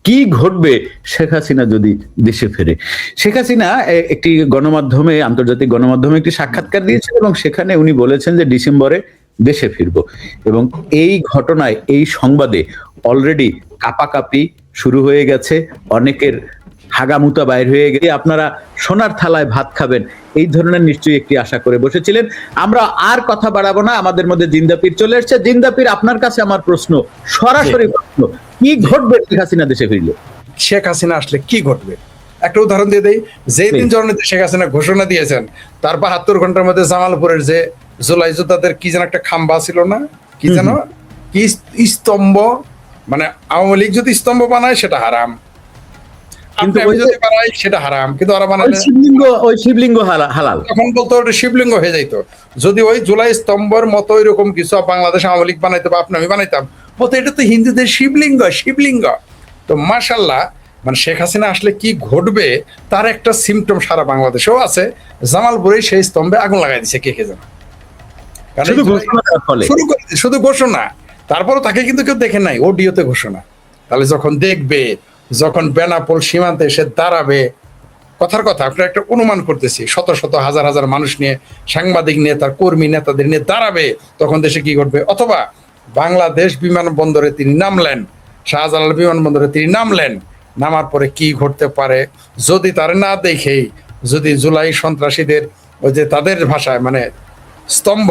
কি ঘটবে শেখ হাসিনা যদি দেশে ফেরে? শেখ হাসিনা একটি গণমাধ্যমে, আন্তর্জাতিক গণমাধ্যমে একটি সাক্ষাৎকার দিয়েছেন এবং সেখানে উনি বলেছেন যে ডিসেম্বরে দেশে ফিরবো। এবং এই ঘটনায়, এই সংবাদে অলরেডি কাপাকাপি শুরু হয়ে গেছে, অনেকের হাগামুতা বাইর হয়ে গিয়ে আপনারা সোনার থালায় ভাত খাবেন, এই ধরনের নিশ্চয়ই একটি আশা করে বসেছিলেন। আমরা আর কথা বাড়াবো না, আমাদের মধ্যে জিন্দাপীর চলে এসেছে। জিন্দাপীর, আপনার কাছে আমার প্রশ্ন, সরাসরি প্রশ্ন, কি ঘটবে শেখ হাসিনা দেশে ফিরলে? শেখ হাসিনা আসলে কি ঘটবে একটা উদাহরণ দিয়ে দেই। যেই দিন জননেত্রী শেখ হাসিনা ঘোষণা দিয়েছেন তার 72 ঘন্টার মধ্যে জামালপুরের যে জুলাই যোদ্ধাদের কি যেন একটা খাম্বা ছিল না, কি যেন কি স্তম্ভ, মানে আওয়ামী লীগ যদি স্তম্ভ বানায় সেটা হারাম, কিন্তু আমি যদি বানাই সেটা হারাম, কিন্তু ওরা বানালে ওই শিবলিঙ্গ হালাল। তখন বলতো ওটা শিবলিঙ্গ হয়ে যাইতো। যদি ওই জুলাই স্তম্ভের মতো এরকম কিছু বাংলাদেশ আওয়ামী লীগ বানাইতো বা আপনি আমি বানাইতাম, বলতো এটা তো হিন্দুদের শিবলিঙ্গ, শিবলিঙ্গ। তো মাশাল্লাহ, মানে শেখ হাসিনা আসলে কি ঘটবে তার একটা সিমটম সারা বাংলাদেশেও আছে। জামালপুরে সেই স্তম্ভে আগুন লাগাই দিছে কে জানে, শুধু ঘোষণা। তারপরও তাকে কিন্তু কেউ দেখে নাই, অডিওতে ঘোষণা। তাহলে যখন দেখবে, যখন বেনাপোল সীমান্তে এসে দাঁড়াবে, কথার কথা আপনার একটা অনুমান করতেছি, শত শত হাজার হাজার মানুষ নিয়ে, সাংবাদিক নিয়ে, তার কর্মী নেতাদের নিয়ে দাঁড়াবে, তখন দেশে কি ঘটবে? অথবা বাংলাদেশ বিমানবন্দরে তিনি নামলেন, শাহজালাল বিমানবন্দরে তিনি নামলেন, নামার পরে কি ঘটতে পারে যদি তার না দেখেই, যদি জুলাই সন্ত্রাসীদের ওই যে তাদের ভাষায় মানে স্তম্ভ,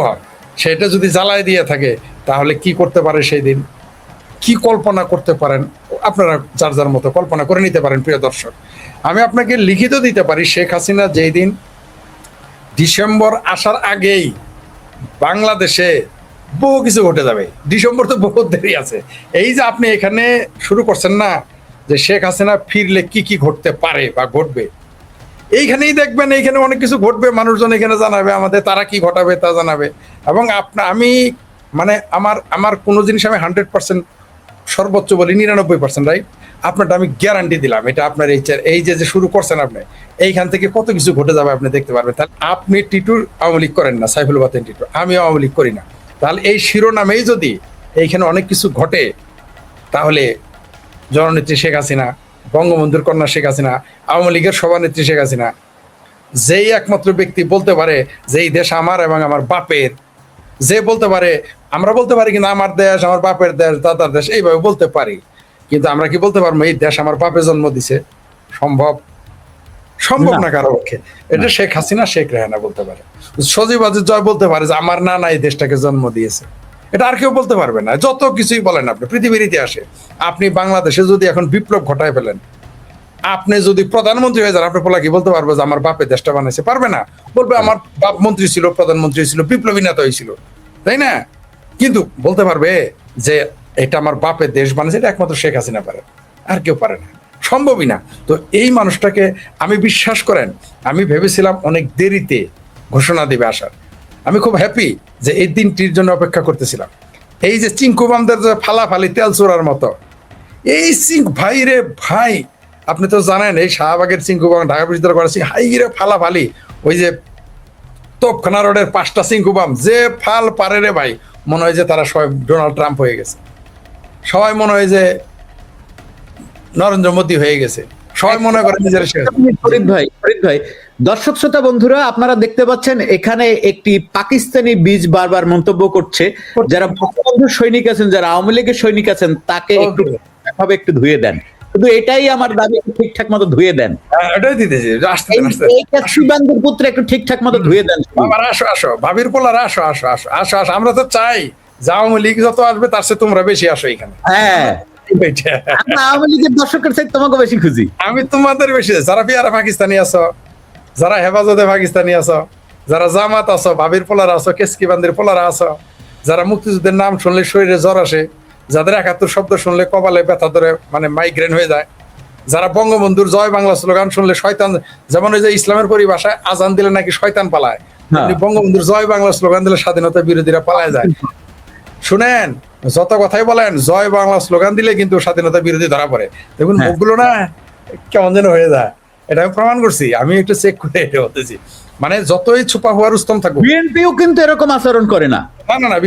সেটা যদি জ্বালায় দিয়ে থাকে, তাহলে কি করতে পারে সেই দিন? কি কল্পনা করতে পারেন আপনারা? যার যার মতো কল্পনা করে নিতে পারেন। প্রিয় দর্শক, আমি আপনাকে লিখিত দিতে পারি, শেখ হাসিনা যেই দিন ডিসেম্বর আসার আগেই বাংলাদেশে বহু কিছু ঘটে যাবে। ডিসেম্বর তো বহুত দেরি আছে। এই যে আপনি এখানে শুরু করছেন না, যে শেখ হাসিনা ফিরলে কি কি ঘটতে পারে বা ঘটবে, এইখানেই দেখবেন এইখানে অনেক কিছু ঘটবে। মানুষজন এখানে জানাবে আমাদের, তারা কি ঘটাবে তা জানাবে। এবং আমি মানে আমার কোনো জিনিস আমি 100% সর্বোচ্চ বলি 99%, রাইট? আপনারটা আমি গ্যারান্টি দিলাম, এটা আপনার এই যে শুরু করছেন আপনি, এইখান থেকে কত কিছু ঘটে যাবে আপনি দেখতে পারবেন। তাহলে আপনি টিটুর আওয়ামী লীগ করেন না, সাইফুল বাতেন টিটু, আমি আওয়ামী লীগ করি না, তাহলে এই শিরোনামেই যদি এইখানে অনেক কিছু ঘটে, তাহলে জননেত্রী শেখ হাসিনা, বঙ্গবন্ধুর কন্যা শেখ হাসিনা, আওয়ামী লীগের সভানেত্রী শেখ হাসিনা, যেই একমাত্র ব্যক্তি বলতে পারে যে এই দেশ আমার এবং আমার বাপের, যে বলতে পারে, আমরা বলতে পারি কিন্তু আমার দেশ, আমার বাপের দেশ, দাদার দেশ, এইভাবে বলতে পারি, কিন্তু আমরা কি বলতে পারবো এই দেশ আমার বাপে জন্ম দিছে? সম্ভব না কারো পক্ষে। এটা শেখ হাসিনা, শেখ রেহানা বলতে পারে। সজীব ওয়াজেদ জয় বলতে পারে যে আমার নানা এই দেশটাকে জন্ম দিয়েছে। এটা আর কেউ বলতে পারবে না। যত কিছুই বলেন আপনি পৃথিবীর ইতিহাসে, আপনি বাংলাদেশে যদি এখন বিপ্লব ঘটায় ফেলেন, আপনি যদি প্রধানমন্ত্রী হয়ে যান, আপনার পোলা কি বলতে পারবে যে আমার বাপে দেশটা বানাইছে? পারবে না। বলবে আমার বাপ মন্ত্রী ছিল, প্রধানমন্ত্রী ছিল, বিপ্লবী নেতা হয়েছিল, তাই না? কিন্তু বলতে পারবে যে এটা আমার বাপের দেশ বানাইছে? এটা একমাত্র শেখ হাসিনা পারে, আর কেউ পারে না, সম্ভবই না। তো এই মানুষটাকে আমি, বিশ্বাস করেন, আমি ভেবেছিলাম অনেক দেরিতে ঘোষণা দিবে আসার। আমি খুব হ্যাপি যে এই দিনটির জন্য অপেক্ষা করতেছিলাম। এই যে চিঙ্কুবামদের যে ফালাফালি তেল চোরার মতো, এই ভাই রে ভাই, আপনি তো জানেন এই শাহবাগের চিঙ্কুবাম, ঢাকা বিশ্ববিদ্যালয় করা হাই রে ফালাফালি, ওই যে তোপখানা রোডের 5টা চিঙ্কুবাম যে ফাল পারে রে ভাই, মনে হয় যে তারা সবাই ডোনাল্ড ট্রাম্প হয়ে গেছে, সবাই মনে হয় যে নরেন্দ্র মোদী হয়ে গেছে, সবাই মনে করে নিজের। ফরিদ ভাই, দর্শক শ্রোতা বন্ধুরা, আপনারা দেখতে পাচ্ছেন এখানে একটি পাকিস্তানি বীজ বারবার মন্তব্য করছে। যারা বঙ্গবন্ধুর সৈনিক আছেন, যারা আওয়ামী লীগের সৈনিক আছেন, তাকে একটু ধুয়ে দেন। শুধু এটাই আমার দাবি, ঠিকঠাক মতো ধুয়ে দেন। এটাই দিতেছি, পুত্র একটু ঠিকঠাক মতো ধুয়ে দেন। আসো আসো ভাবির পোলারা, আসো আসো আসো আসো আসো, আমরা তো চাই যে আওয়ামী লীগ যত আসবে তার চেয়ে তোমরা বেশি আসো এখানে। হ্যাঁ, আওয়ামী লীগের দর্শকের চাই তোমাকে বেশি খুঁজি। আমি তোমাদের বেশি, যারা পিয়ারা পাকিস্তানি আছো, যারা হেফাজতে পাকিস্তানি আছো, যারা জামাত আছো, ভাবির পোলারা আছো, কেসকিবান্দির পোলারা আছো, যারা মুক্তিযুদ্ধের নাম শুনলে শরীরে জ্বর আসে, যাদের 71 শব্দ শুনলে কপালে ব্যথা ধরে মানে মাইগ্রেন হয়ে যায়, যারা বঙ্গবন্ধুর জয় বাংলা স্লোগান শুনলে শয়তান, যেমন ওই যে ইসলামের পরিভাষায় আজান দিলে নাকি শয়তান পালায়, বঙ্গবন্ধুর জয় বাংলা স্লোগান দিলে স্বাধীনতা বিরোধীরা পালায় যায়। শুনেন, যত কথাই বলেন, জয় বাংলা স্লোগান দিলে কিন্তু স্বাধীনতা বিরোধী ধরা পড়ে। দেখুন মুখগুলো না কেমন যেন হয়ে যায়, এটা আমি প্রমাণ করছি, আমি একটু চেক করে এটা বলতেছি। মানে যতই ছুপা হওয়ার উস্তম থাকুক, বিএনপিও কিন্তু এরকম আচরণ করে না। না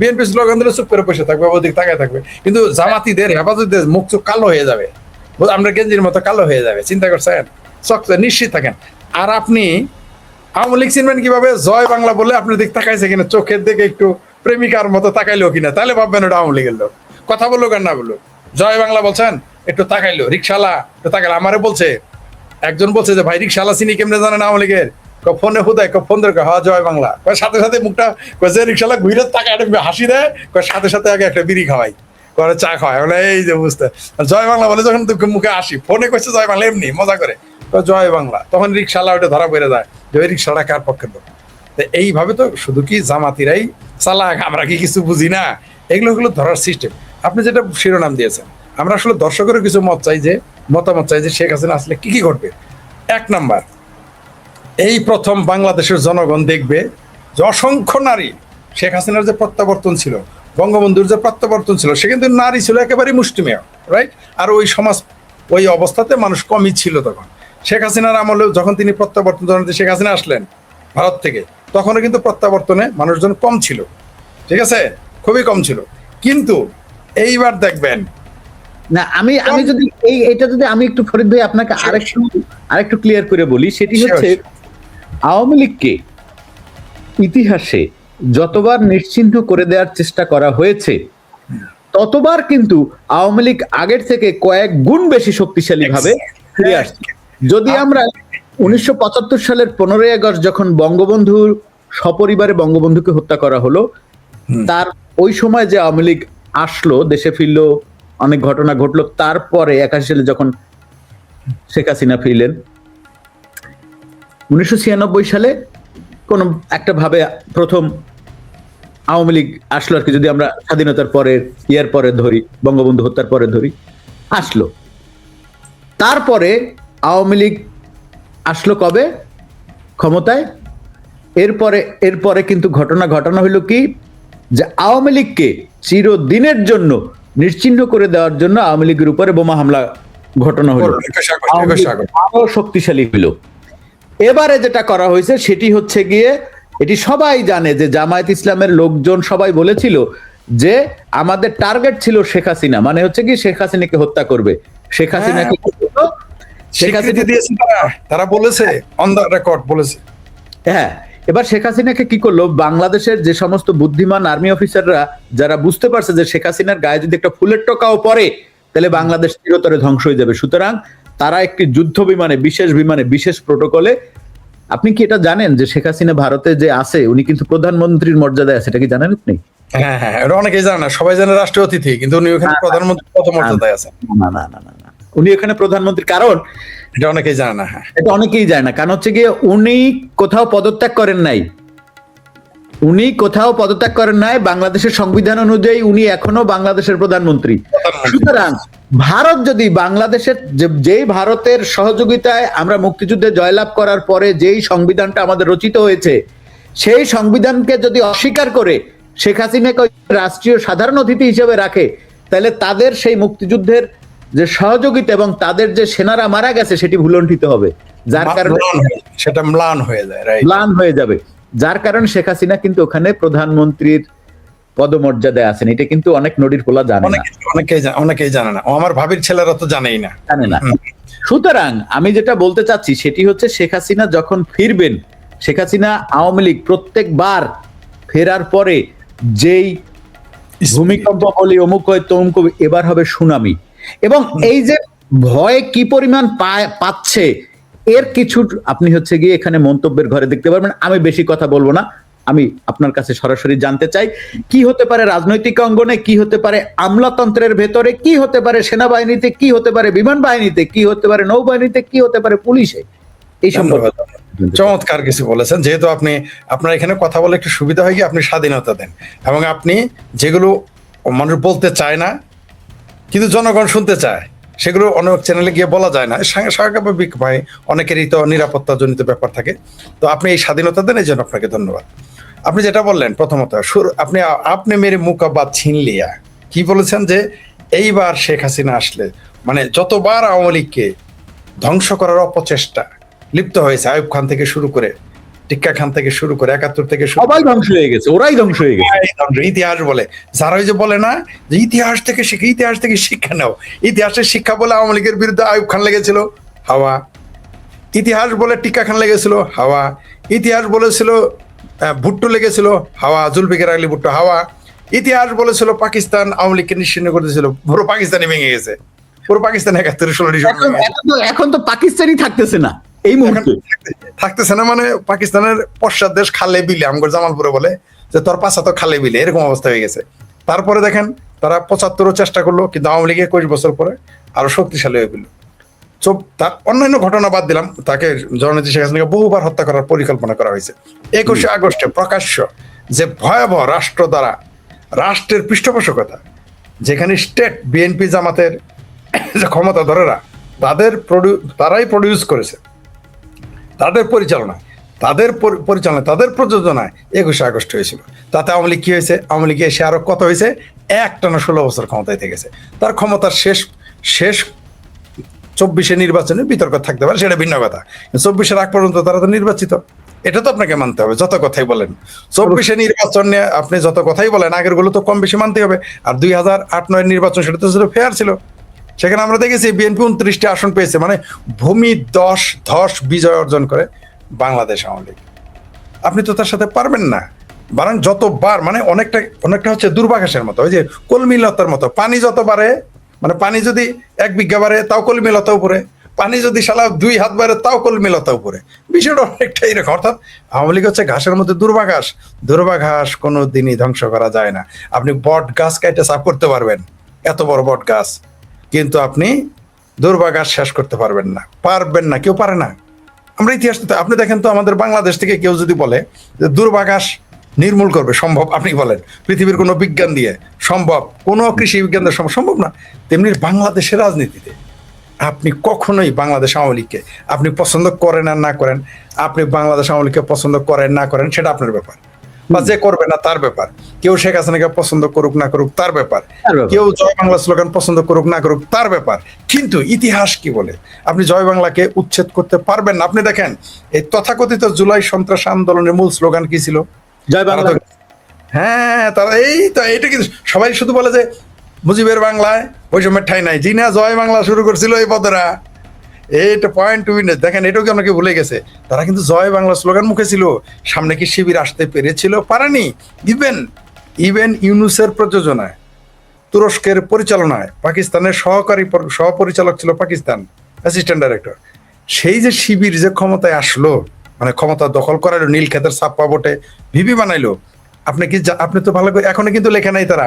বিএনপি স্লোগান দিলে চুপ করে বসে থাকবে, ওদিক তাকায় থাকবে, কিন্তু জামাতিদের হেফাজতদের মুখ চোখ কালো হয়ে যাবে, আমরা গেঞ্জির মতো কালো হয়ে যাবে, চিন্তা করছেন? নিশ্চিত থাকেন। আর আপনি আওয়ামী লীগ চিনবেন কিভাবে? জয় বাংলা বলে আপনার দিক তাকাইছে কিনা, চোখের দিকে একটু প্রেমিকার মতো তাকাইলো কিনা, তাহলে ভাববেন ওটা আওয়ামী লীগের লোক। কথা বললো আর না বললো, জয় বাংলা বলছেন, একটু তাকাইলো, রিক্সাওয়ালা একটু তাকাইলো, আমারে বলছে, একজন বলছে যে ভাই রিক্সাওয়ালা চিনি কেমনে জানেন আওয়ামী লীগের? ফোনে হুদায় ফোন দরকার, হ্যাঁ জয় বাংলা, সাথে সাথে মুখটা যে রিক্সাওয়ালা ঘুরে তাকায় হাসি দেয়, সাথে সাথে আগে একটা বিড়ি খাওয়াই, করে চা খাওয়াই, বলে এই যে বুঝতে জয় বাংলা বলে যখন মুখে আসি, ফোনে কইছে জয় বাংলা এমনি মজা করে, জয় বাংলা, তখন রিক্সাওয়ালা ওটা ধরা পড়ে যায় যে ওই রিক্সাটা কার পক্ষের লোক। এইভাবে তো শুধু কি জামাতিরাই চালাক, আমরা কি কিছু বুঝি না? এগুলো ধরার সিস্টেম। আপনি যেটা শিরোনাম দিয়েছেন, আমরা আসলে দর্শকেরও কিছু মতামত চাই যে শেখ হাসিনা আসলে কি কি ঘটবে। এক নাম্বার, এই প্রথম বাংলাদেশের জনগণ দেখবে যে অসংখ্য নারী, শেখ হাসিনার যে প্রত্যাবর্তন ছিল, বঙ্গবন্ধুর যে প্রত্যাবর্তন ছিল, সে কিন্তু নারী ছিল একেবারেই মুষ্টিমেয়, রাইট? আর ওই সমাজ, ওই অবস্থাতে মানুষ কমই ছিল তখন। শেখ হাসিনার আমলে যখন তিনি প্রত্যাবর্তন জানাতে শেখ হাসিনা আসলেন ভারত থেকে, তখনও কিন্তু প্রত্যাবর্তনে মানুষজন কম ছিল, ঠিক আছে, খুবই কম ছিল। কিন্তু এইবার দেখবেন না, আমি যদি এটা যদি আমি একটু ফরিদ ভাই আপনাকে আরেকটু ক্লিয়ার করে বলি, সেটি হচ্ছে আওয়ামী লীগকে ইতিহাসে যতবার নিশ্চিহ্ন করে দেওয়ার চেষ্টা করা হয়েছে, ততবার কিন্তু আওয়ামী লীগ আগের থেকে কয়েক গুণ বেশি শক্তিশালী ভাবে ফিরে আসছে। যদি আমরা 1975 সালের 15ই আগস্ট যখন বঙ্গবন্ধু সপরিবারে বঙ্গবন্ধুকে হত্যা করা হলো, তার ওই সময় যে আওয়ামী লীগ আসলো, দেশে ফিরলো, অনেক ঘটনা ঘটলো, তারপরে 81 সালে যখন শেখ হাসিনা ফিরলেন, 1996 সালে কোন একটা ভাবে প্রথম আওয়ামী লীগ আসলো আর কি, যদি আমরা স্বাধীনতার পরে ধরি, বঙ্গবন্ধু হত্যার পরে ধরি, আসলো। তারপরে আওয়ামী লীগ আসলো কবে ক্ষমতায়? এরপরে কিন্তু ঘটনা হইলো কি, যে আওয়ামী লীগকে চিরদিনের জন্য নিশ্চিহ্ন করে দেওয়ার জন্য আওয়ামী লীগের উপরে বোমা হামলা ঘটনা হলো, আরো শক্তিশালী হলো। এবারে যেটা করা হয়েছে সেটি হচ্ছে গিয়ে, এটি সবাই জানে যে জামায়াত ইসলামের লোকজন সবাই বলেছিল যে আমাদের টার্গেট ছিল শেখ হাসিনা, মানে হচ্ছে কি শেখ হাসিনাকে হত্যা করবে। শেখ হাসিনাকে তারা বলেছে, অন দ্য রেকর্ড বলেছে। হ্যাঁ, এবার শেখ হাসিনাকে কি করলো, বাংলাদেশের যে সমস্ত বুদ্ধিমান আর্মি অফিসাররা যারা বুঝতে পারছে যে শেখ হাসিনার গায়ে যদি একটা ফুলের টোকাও পড়ে তাহলে বাংলাদেশ চিরতরে ধ্বংস হয়ে যাবে, সুতরাং তারা একটি যুদ্ধ বিমানে, বিশেষ প্রোটোকলে, আপনি কি এটা জানেন যে শেখ হাসিনা ভারতে যে আছে উনি কিন্তু প্রধানমন্ত্রীর মর্যাদায় আছে, এটা কি জানেন আপনি? হ্যাঁ, এটা অনেকেই জানে না, সবাই জানে রাষ্ট্রীয় অতিথি, কিন্তু উনি ওখানে প্রধানমন্ত্রী পদ মর্যাদায় আছেন। না, উনি এখানে প্রধানমন্ত্রী, কারণ এটা অনেকেই জানে না। হ্যাঁ, এটা অনেকেই জানে না, কারণ হচ্ছে গিয়ে উনি কোথাও পদত্যাগ করেন নাই, বাংলাদেশের সংবিধান অনুযায়ী উনি এখনো বাংলাদেশের প্রধানমন্ত্রী। সুতরাং ভারত যদি বাংলাদেশের যেই ভারতের সহযোগিতায় আমরা মুক্তিযুদ্ধে জয়লাভ করার পরে যেই সংবিধানটা আমাদের রচিত হয়েছে, সেই সংবিধানকে যদি অস্বীকার করে শেখ হাসিনাকে রাষ্ট্রীয় সাধারণ অতিথি হিসেবে রাখে, তাহলে তাদের সেই মুক্তিযুদ্ধের যে সহযোগিতা এবং তাদের যে সেনারা মারা গেছে সেটি ভুলণ্ঠিত হবে, যার কারণে সেটা ম্লান হয়ে যাবে। যার কারণে শেখ হাসিনা কিন্তু ওখানে প্রধানমন্ত্রীর পদমর্যাদায় আছেন। এটা কিন্তু অনেক নদীর পোলা জানে না, অনেকেই জানে না, আমার ভাবির ছেলেরা তো জানে না। সুতরাং আমি যেটা বলতে চাচ্ছি সেটি হচ্ছে, শেখ হাসিনা যখন ফিরবেন, শেখ হাসিনা আওয়ামী লীগ প্রত্যেকবার ফেরার পরে যেই ভূমিকম্প বলি, অমুক হয় তমুক, এবার হবে সুনামি, এবং এই যে ভয় কি পরিমাণ পাচ্ছে এর কিছু আপনি হচ্ছে গিয়ে এখানে মন্তব্যের ঘরে দেখতে পারবেন। আমি বেশি কথা বলবো না, আমি আপনার কাছে সরাসরি জানতে চাই কি হতে পারে রাজনৈতিক অঙ্গনে, কি হতে পারে আমলাতন্ত্রের ভেতরে, কি হতে পারে সেনাবাহিনীতে, কি হতে পারে বিমান বাহিনীতে, কি হতে পারে নৌবাহিনীতে, কি হতে পারে পুলিশে। এই সম্পর্কে চমৎকার কিছু বলেছেন। যেহেতু আপনার এখানে কথা বলে একটু সুবিধা হয়, কি আপনি স্বাধীনতা দেন, এবং আপনি যেগুলো মানুষ বলতে চায় না কিন্তু জনগণ শুনতে চায়, সেগুলো অনেক চ্যানেলে গিয়ে বলা যায় না, স্বাভাবিক ভাই, অনেকেরই তো নিরাপত্তা জনিত ব্যাপার থাকে। তো আপনি এই স্বাধীনতা দেন, এই জন্য আপনাকে ধন্যবাদ। আপনি যেটা বললেন প্রথমত, আপনি মেরে মুকাবাদ ছিন লিয়া, কি বলেছেন যে এইবার শেখ হাসিনা আসলে, মানে যতবার আওয়ামী লীগকে ধ্বংস করার অপচেষ্টা, লিপ্ত হয়েছে, আইয়ুব খান থেকে শুরু করে, টিক্কা খান থেকে শুরু করে, 71 থেকে শুরু সবাই ধ্বংস হয়ে গেছে, ওরাই ধ্বংস হয়ে গেছে। ইতিহাস বলে যারা ওই যে বলে না যে ইতিহাস থেকে শিক্ষা নাও, ইতিহাসের শিক্ষা বলে আওয়ামী লীগের বিরুদ্ধে আইয়ুব খান লেগেছিল, হাওয়া। ইতিহাস বলে টিক্কা খান লেগেছিল, হাওয়া। ইতিহাস বলেছিল ভুট্টো লেগেছিল, হাওয়া, জুলফিকার আলী ভুট্টো, হাওয়া। ইতিহাস বলেছিল পাকিস্তান আওয়ামী লীগকে নিশ্চিহ্ন করতেছিল, পুরো পাকিস্তানই ভেঙে গেছে, পুরো পাকিস্তান 71-16 এখন তো পাকিস্তানই থাকতেছে না এই মুহূর্তে। থাকতেছে না মানে পাকিস্তানের পশ্চাৎ দেশ খালে বিলে, আমগর জামালপুরে বলে যে তোর পাশা তো খালে বিলে, এরকম অবস্থা হয়ে গেছে। তারপরে দেখেন তারা 75 চেষ্টা করলো, কিন্তু আওয়ামী লীগ 21 বছর পরে আরো শক্তিশালী হয়ে গেল। তার অন্যান্য ঘটনা বাদ দিলাম, তাকে জননেত্রী শেখ হাসিনাকে বহুবার হত্যা করার পরিকল্পনা করা হয়েছে। 21 আগস্টে প্রকাশ্য যে ভয়াবহ রাষ্ট্র দ্বারা রাষ্ট্রের পৃষ্ঠপোষকতা, যেখানে স্টেট বিএনপি জামাতের যে ক্ষমতাধরেরা তারাই প্রডিউস করেছে, তাদের পরিচালনায়, তাদের প্রযোজনায় 21 আগস্ট হয়েছিল। তাতে আওয়ামী লীগ কি হয়েছে? আওয়ামী লীগ এসে আরো কত হয়েছে? একটানা 16 বছর ক্ষমতায় থেকেছে। তার ক্ষমতার শেষ 24 নির্বাচনে বিতর্ক থাকতে পারে, সেটা ভিন্ন কথা। 24 আগ পর্যন্ত তারা তো নির্বাচিত, এটা তো আপনাকে মানতে হবে, যত কথাই বলেন। 24 নির্বাচন নিয়ে আপনি যত কথাই বলেন, আগের গুলো তো কম বেশি মানতে হবে। আর 2008-9 নির্বাচন, সেটা তো ছিল ফেয়ার ছিল। সেখানে আমরা দেখেছি বিএনপি 29টি আসন পেয়েছে, মানে ভূমি ধস বিজয় অর্জন করে বাংলাদেশ আওয়ামী লীগ। আপনি তো তার সাথে পারবেন না, বরং যতবার মানে অনেকটা হচ্ছে দুর্বাঘাসের মতো, ওই যে কলমিলতার মতো। পানি যত বাড়ে, মানে পানি যদি 1 বিঘা বাড়ে তাও কলমিলতা উপরে, পানি যদি সালা 2 হাত বাড়ে তাও কলমিলতা উপরে। বিষয়টা অনেকটা এরকম। অর্থাৎ আওয়ামী লীগ হচ্ছে ঘাসের মধ্যে দুর্বাঘাস কোনো দিনই ধ্বংস করা যায় না। আপনি বট গাছ কাইটে সাফ করতে পারবেন, এত বড় বট গাছ, কিন্তু আপনি দুর্বাঘাস শেষ করতে পারবেন না, কেউ পারে না। আমরা ইতিহাস, আপনি দেখেন তো আমাদের বাংলাদেশ থেকে কেউ যদি বলে যে দুর্বাঘাস নির্মূল করবে, সম্ভব? আপনি বলেন পৃথিবীর কোনো বিজ্ঞান দিয়ে সম্ভব? কোনো কৃষি বিজ্ঞান দিয়ে সম্ভব না। তেমনি বাংলাদেশের রাজনীতিতে আপনি কখনোই বাংলাদেশ আওয়ামী লীগকে আপনি পছন্দ করেন আর না করেন, আপনি বাংলাদেশ আওয়ামী লীগকে পছন্দ করেন না করেন সেটা আপনার ব্যাপার, বা যে করবে না তার ব্যাপার। কেউ শেখ হাসিনাকে পছন্দ করুক না করুক তার ব্যাপার, কেউ জয় বাংলা স্লোগান পছন্দ করুক না করুক তার ব্যাপার। কিন্তু ইতিহাস কি বলে? আপনি জয় বাংলাকে উচ্ছেদ করতে পারবেন না। আপনি দেখেন এই তথাকথিত জুলাই সন্ত্রাস আন্দোলনের মূল স্লোগান কি ছিল? জয় বাংলা। হ্যাঁ, তারা এইটা কিন্তু সবাই শুধু বলে যে মুজিবের বাংলায় ওই সময় ঠাই নাই, জি না, জয় বাংলা শুরু করছিল এই পদরা। এইটা পয়েন্ট টু উইনেস। দেখেন এটাও কি অনেকে ভুলে গেছে, তারা কিন্তু জয় বাংলা স্লোগান মুখে ছিল। সামনে কি শিবির আসতে পেরেছিল? পারেনি। ইভেন ইউনুসের প্রযোজনায়, তুরস্কের পরিচালনায়, পাকিস্তানের সহপরিচালক ছিল পাকিস্তান, অ্যাসিস্ট্যান্ট ডাইরেক্টর। সেই যে শিবির যে ক্ষমতায় আসলো, মানে ক্ষমতা দখল করালো, নীলক্ষেতের ছাপ্পা ভোটে ভিপি বানাইলো। আপনি তো ভালো করে, এখনো কিন্তু লেখে নাই তারা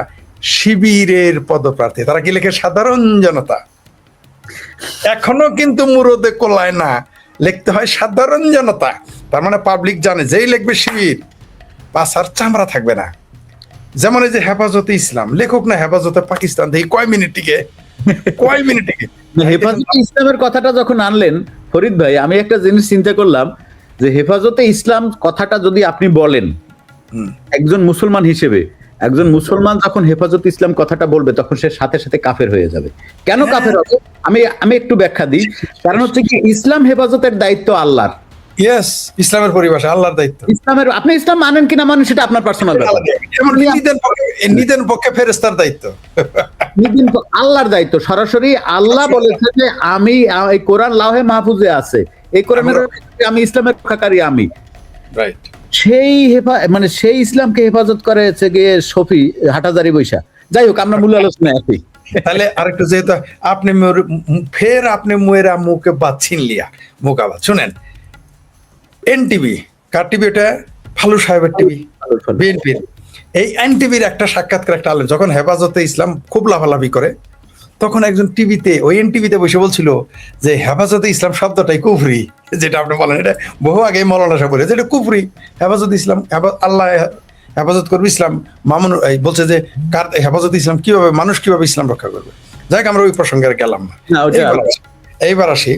শিবিরের পদপ্রার্থী, তারা কি লেখে? সাধারণ জনতা। এখনো কিন্তু মুরদে কোলায় না, লিখতে হয় সাধারণ জনতা। তার মানে পাবলিক জানে যেই লিখবে শিবির, পাছার চামড়া থাকবে না। যেমন এই যে হেফাজতে ইসলাম, লেখক না হেফাজতে পাকিস্তান, দেখি কয় মিনিট টিকে। হেফাজতে ইসলামের কথাটা যখন আনলেন ফরিদ ভাই, আমি একটা জিনিস চিন্তা করলাম যে হেফাজতে ইসলাম কথাটা যদি আপনি বলেন একজন মুসলমান হিসেবে, একজন মুসলমান যখন হেফাজত ইসলাম কথাটা বলবে তখন সে সাথে সাথে কাফের হয়ে যাবে। কেন কাফের হবে? আমি একটু ব্যাখ্যা দিই। কারণ হচ্ছে কি, ইসলাম হেফাজতের দায়িত্ব আল্লাহর। ইয়েস, ইসলামের পরিভাষা আল্লাহর দায়িত্ব। ইসলামের, আপনি ইসলাম মানেন কিনা মানেন সেটা আপনার পার্সোনাল ব্যাপার। নিদেন পক্ষে ফেরেশতার দায়িত্ব, আল্লাহর দায়িত্ব সরাসরি। আল্লাহ বলেছে যে আমি, এই কোরআন লাউহে মাহফুজে আছে, এই কোরআনের আমি ইসলামের রক্ষাকারী আমি। রাইট। সেই ইসলামকে হেফাজত করেছে গিয়ে শফি হাটাজারি বৈশা। যাই হোক, আমরা মূল আলোচনায় আছি। তাহলে আরেকটু যেহেতু আপনি মুয়েরা মুখে বাদ ছিন লিয়া মুকাবাদ শুনেন। এনটিভি কার টিভি? ওটা ফালু সাহেবের টিভি, বিএনপির। এই এনটিভির একটা সাক্ষাৎকার, একটা আলেম যখন হেফাজতে ইসলাম খুব লাফালাফি করে, তখন একজন টিভিতে, ওই এনটিভিতে বসে বলছিল যে হেফাজতে ইসলাম শব্দটাই কুফরি। যেটা আপনি বলেন, এটা বহু আগে মৌলানা সাহেব বলে, যেটা কুফরি। হেফাজত ইসলাম, আল্লাহ হেফাজত করবে, ইসলাম মামুন বলছে যে কার হেফাজত ইসলাম কিভাবে, মানুষ কিভাবে ইসলাম রক্ষা করবে। যাই হোক, আমরা ওই প্রসঙ্গে আর গেলাম না। এইবার আসি